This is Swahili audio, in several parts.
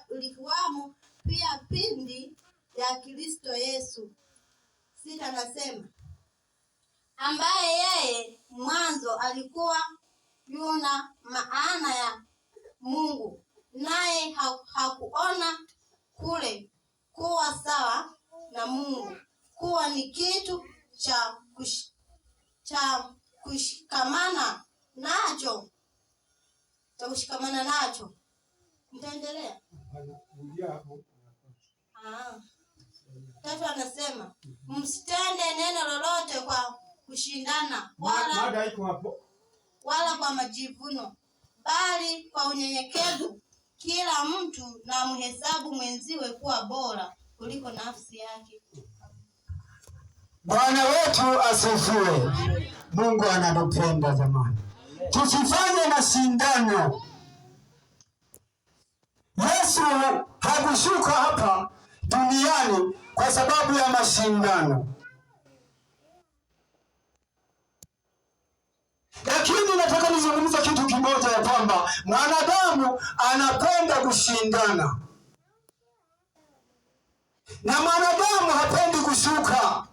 likuwamo pia pindi ya Kristo Yesu. 6 nasema, ambaye yeye mwanzo alikuwa yuna maana ya Mungu, naye hakuona kule kuwa sawa na Mungu kuwa ni kitu cha kushikamana nacho. Mtaendelea. 3 anasema, msitende neno lolote kwa kushindana wala kwa majivuno, bali kwa unyenyekevu kila mtu na mhesabu mwenziwe kuwa bora kuliko nafsi yake. Bwana wetu asifiwe. Mungu anatupenda jamani. Tusifanye mashindano. Yesu hakushuka hapa duniani kwa sababu ya mashindano. Lakini nataka nizungumze kitu kimoja, ya kwamba mwanadamu anapenda kushindana. Na mwanadamu hapendi kushuka.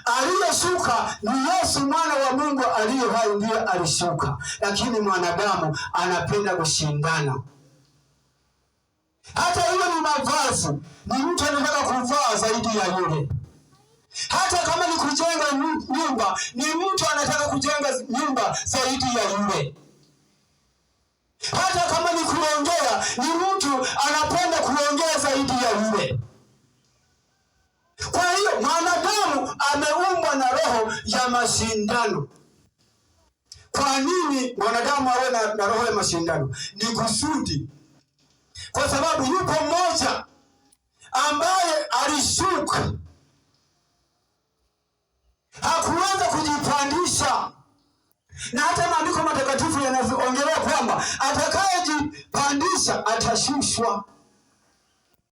Aliyeshuka ni Yesu mwana wa Mungu aliye hai, ndiye alishuka. Lakini mwanadamu anapenda kushindana. Hata hiyo ni mavazi, ni mtu anataka kuvaa zaidi ya yule. Hata kama ni kujenga nyumba, ni mtu anataka kujenga nyumba zaidi ya yule. Hata kama ni kuongea, ni mtu anapenda kuongea zaidi ya yule. Kwa hiyo mwanadamu ameumbwa na roho ya mashindano. Kwa nini mwanadamu awe na roho ya mashindano? Ni kusudi. Kwa sababu yupo mmoja ambaye alishuka, hakuweza kujipandisha. Na hata maandiko matakatifu yanaongelea kwamba atakayejipandisha atashushwa.